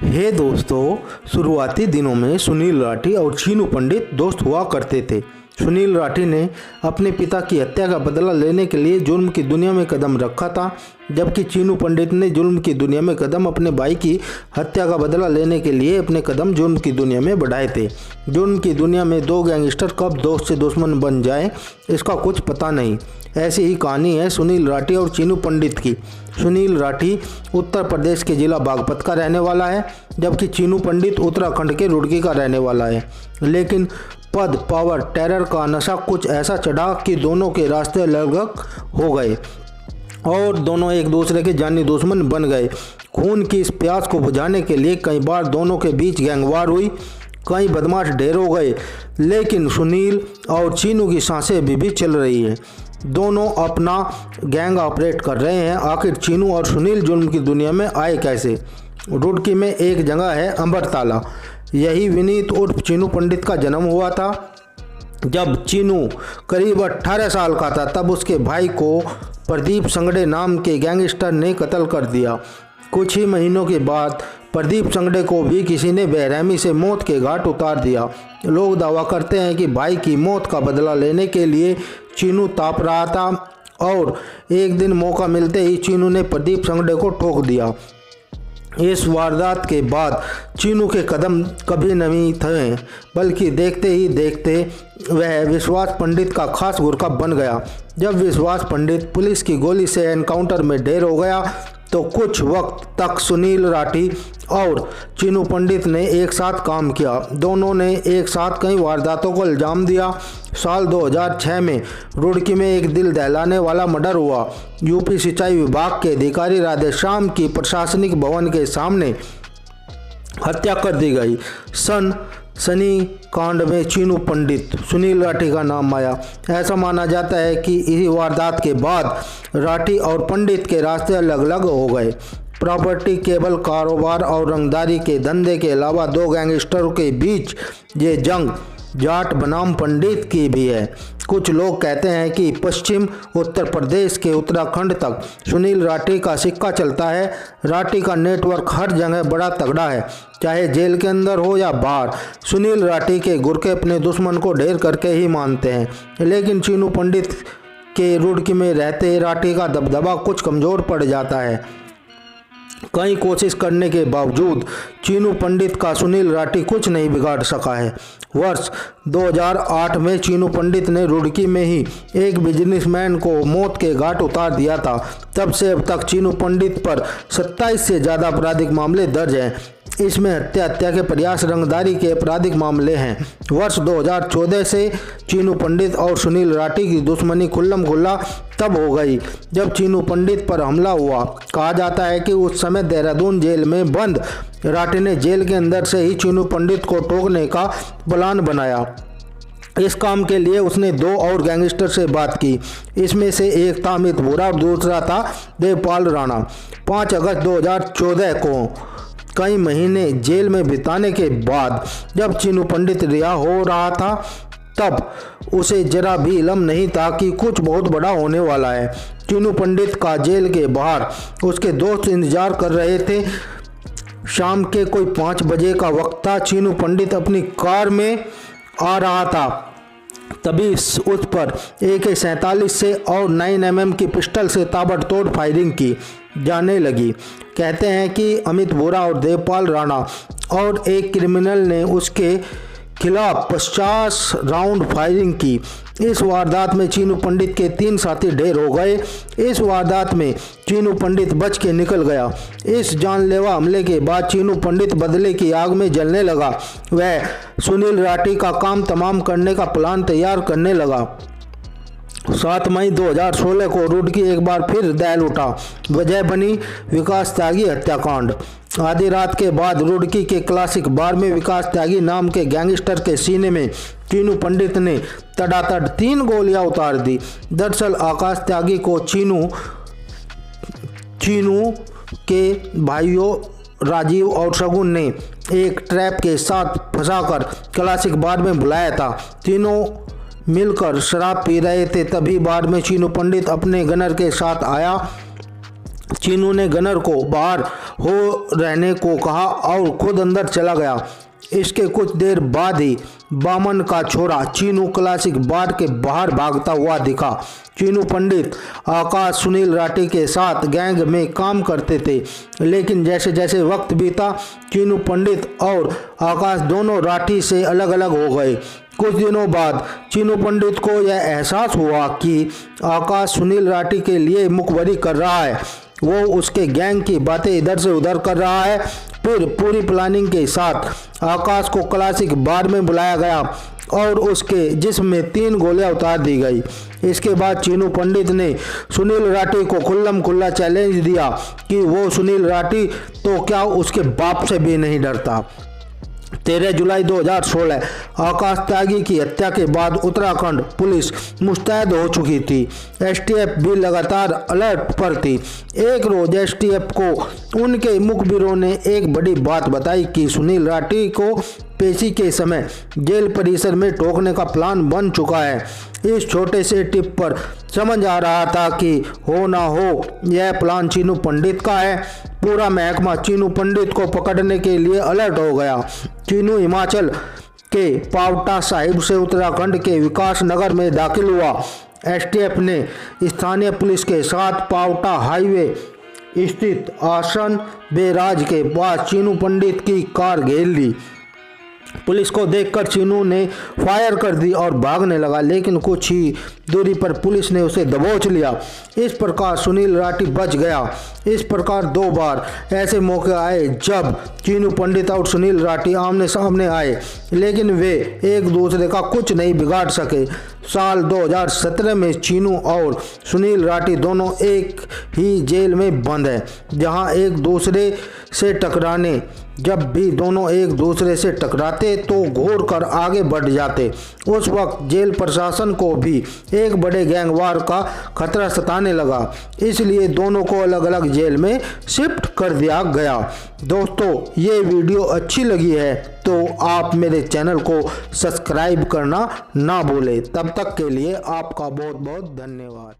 हे दोस्तों, शुरुआती दिनों में सुनील राठी और चीनू पंडित दोस्त हुआ करते थे। सुनील राठी ने अपने पिता की हत्या का बदला लेने के लिए जुर्म की दुनिया में कदम रखा था, जबकि चीनू पंडित ने जुर्म की दुनिया में कदम अपने भाई की हत्या का बदला लेने के लिए अपने कदम जुर्म की दुनिया में बढ़ाए थे। जुर्म की दुनिया में दो गैंगस्टर कब दोस्त से दुश्मन बन जाए, इसका कुछ पता नहीं। ऐसी ही कहानी है सुनील राठी और चीनू पंडित की। सुनील राठी उत्तर प्रदेश के जिला बागपत का रहने वाला है, जबकि चीनू पंडित उत्तराखंड के रुड़की का रहने वाला है। लेकिन पद, पावर, टेरर का नशा कुछ ऐसा चढ़ा कि दोनों के रास्ते अलग हो गए और दोनों एक दूसरे के जानी दुश्मन बन गए। खून की इस प्यास को बुझाने के लिए कई बार दोनों के बीच गैंगवार हुई, कई बदमाश ढेर हो गए, लेकिन सुनील और चीनू की सांसें अभी भी चल रही है। दोनों अपना गैंग ऑपरेट कर रहे हैं। आखिर चीनू और सुनील जुर्म की दुनिया में आए कैसे? रुड़की में एक जगह है अमरताला, यही विनीत उर्फ चीनू पंडित का जन्म हुआ था। जब चीनू करीब 18 साल का था तब उसके भाई को प्रदीप संगड़े नाम के गैंगस्टर ने कत्ल कर दिया। कुछ ही महीनों के बाद प्रदीप संगड़े को भी किसी ने बेरहमी से मौत के घाट उतार दिया। लोग दावा करते हैं कि भाई की मौत का बदला लेने के लिए चीनू ताप रहा था और एक दिन मौका मिलते ही चीनू ने प्रदीप संगड़े को ठोक दिया। इस वारदात के बाद चीनू के कदम कभी नहीं थमे, बल्कि देखते ही देखते वह विश्वास पंडित का खास गुरखा बन गया। जब विश्वास पंडित पुलिस की गोली से एनकाउंटर में ढेर हो गया तो कुछ वक्त तक सुनील राठी और चीनू पंडित ने एक साथ काम किया। दोनों ने एक साथ कई वारदातों को इल्जाम दिया। साल 2006 में रुड़की में एक दिल दहलाने वाला मर्डर हुआ। यूपी सिंचाई विभाग के अधिकारी राधेश्याम की प्रशासनिक भवन के सामने हत्या कर दी गई। सनी कांड में चीनू पंडित, सुनील राठी का नाम आया। ऐसा माना जाता है कि इसी वारदात के बाद राठी और पंडित के रास्ते अलग अलग हो गए। प्रॉपर्टी, केबल कारोबार और रंगदारी के धंधे के अलावा दो गैंगस्टरों के बीच ये जंग जाट बनाम पंडित की भी है। कुछ लोग कहते हैं कि पश्चिम उत्तर प्रदेश के उत्तराखंड तक सुनील राठी का सिक्का चलता है। राठी का नेटवर्क हर जगह बड़ा तगड़ा है, चाहे जेल के अंदर हो या बाहर। सुनील राठी के गुरखे अपने दुश्मन को ढेर करके ही मानते हैं, लेकिन चीनू पंडित के रुड़की में रहते राठी का दबदबा कुछ कमज़ोर पड़ जाता है। कई कोशिश करने के बावजूद चीनू पंडित का सुनील राठी कुछ नहीं बिगाड़ सका है। वर्ष 2008 में चीनू पंडित ने रुड़की में ही एक बिजनेसमैन को मौत के घाट उतार दिया था। तब से अब तक चीनू पंडित पर 27 से ज़्यादा आपराधिक मामले दर्ज हैं। इसमें हत्या के प्रयास, रंगदारी के आपराधिक मामले हैं। वर्ष 2014 से चीनू पंडित और सुनील राठी की दुश्मनी खुल्लम खुल्ला तब हो गई जब चीनू पंडित पर हमला हुआ। कहा जाता है कि उस समय देहरादून जेल में बंद राठी ने जेल के अंदर से ही चीनू पंडित को ठोकने का प्लान बनाया। इस काम के लिए उसने दो और गैंगस्टर से बात की। इसमें से एक था अमित वोरा और दूसरा था देवपाल राणा। 5 अगस्त 2014 को कई महीने जेल में बिताने के बाद जब चीनू पंडित रिहा हो रहा था तब उसे जरा भी इल्म नहीं था कि कुछ बहुत बड़ा होने वाला है। चीनू पंडित का जेल के बाहर उसके दोस्त इंतजार कर रहे थे। शाम के कोई 5 बजे का वक्त था। चीनू पंडित अपनी कार में आ रहा था, तभी उस पर AK-47 से और 9mm की पिस्टल से ताबड़तोड़ फायरिंग की जाने लगी। कहते हैं कि अमित वोरा और देवपाल राणा और एक क्रिमिनल ने उसके खिलाफ 50 राउंड फायरिंग की। इस वारदात में चीनू पंडित के 3 साथी ढेर हो गए। इस वारदात में चीनू पंडित बच के निकल गया। इस जानलेवा हमले के बाद चीनू पंडित बदले की आग में जलने लगा। वह सुनील राठी का काम तमाम करने का प्लान तैयार करने लगा। 7 मई 2016 को रुड़की एक बार फिर दहल उठा। वजह बनी विकास त्यागी हत्याकांड। आधी रात के बाद रुड़की के क्लासिक बार में विकास त्यागी नाम के गैंगस्टर के सीने में चीनू पंडित ने तड़ातड़ 3 गोलियां उतार दी। दरअसल आकाश त्यागी को चीनू के भाइयों राजीव और शगुन ने एक ट्रैप के साथ फंसाकर क्लासिक बार में बुलाया था। तीनों मिलकर शराब पी रहे थे। तभी बार में चीनू पंडित अपने गनर के साथ आया। चीनू ने गनर को बाहर हो रहने को कहा और खुद अंदर चला गया। इसके कुछ देर बाद ही बामन का छोरा चीनू क्लासिक बार के बाहर भागता हुआ दिखा। चीनू पंडित आकाश सुनील राठी के साथ गैंग में काम करते थे, लेकिन जैसे जैसे वक्त बीता चीनू पंडित और आकाश दोनों राठी से अलग अलग हो गए। कुछ दिनों बाद चीनू पंडित को यह एहसास हुआ कि आकाश सुनील राठी के लिए मुखबरी कर रहा है। वो उसके गैंग की बातें इधर से उधर कर रहा है। फिर पूरी प्लानिंग के साथ आकाश को क्लासिक बार में बुलाया गया और उसके जिस्म में 3 गोलियां उतार दी गई। इसके बाद चीनू पंडित ने सुनील राठी को खुल्लम खुल्ला चैलेंज दिया कि वो सुनील राठी तो क्या उसके बाप से भी नहीं डरता। 13 जुलाई 2016 आकाश त्यागी की हत्या के बाद उत्तराखंड पुलिस मुस्तैद हो चुकी थी। एसटीएफ भी लगातार अलर्ट पर थी। एक रोज एसटीएफ को उनके मुखबिरों ने एक बड़ी बात बताई कि सुनील राठी को पेशी के समय जेल परिसर में ठोकने का प्लान बन चुका है। इस छोटे से टिप पर समझ आ रहा था कि हो ना हो यह प्लान चीनू पंडित का है। पूरा महकमा चीनू पंडित को पकड़ने के लिए अलर्ट हो गया। चीनू हिमाचल के पावटा साहिब से उत्तराखंड के विकास नगर में दाखिल हुआ। एसटीएफ ने स्थानीय पुलिस के साथ पावटा हाईवे स्थित आसन बेराज के पास चीनू पंडित की कार घेर ली। पुलिस को देखकर चीनू ने फायर कर दी और भागने लगा, लेकिन कुछ ही दूरी पर पुलिस ने उसे दबोच लिया। इस प्रकार सुनील राठी बच गया। इस प्रकार 2 बार ऐसे मौके आए जब चीनू पंडित और सुनील राठी आमने सामने आए, लेकिन वे एक दूसरे का कुछ नहीं बिगाड़ सके। साल 2017 में चीनू और सुनील राठी दोनों एक ही जेल में बंद हैं, जहां एक दूसरे से टकराने जब भी दोनों एक दूसरे से टकराते तो घूर कर आगे बढ़ जाते। उस वक्त जेल प्रशासन को भी एक बड़े गैंगवार का खतरा सताने लगा, इसलिए दोनों को अलग अलग जेल में शिफ्ट कर दिया गया। दोस्तों, ये वीडियो अच्छी लगी है तो आप मेरे चैनल को सब्सक्राइब करना ना भूलें। तब तक के लिए आपका बहुत बहुत धन्यवाद।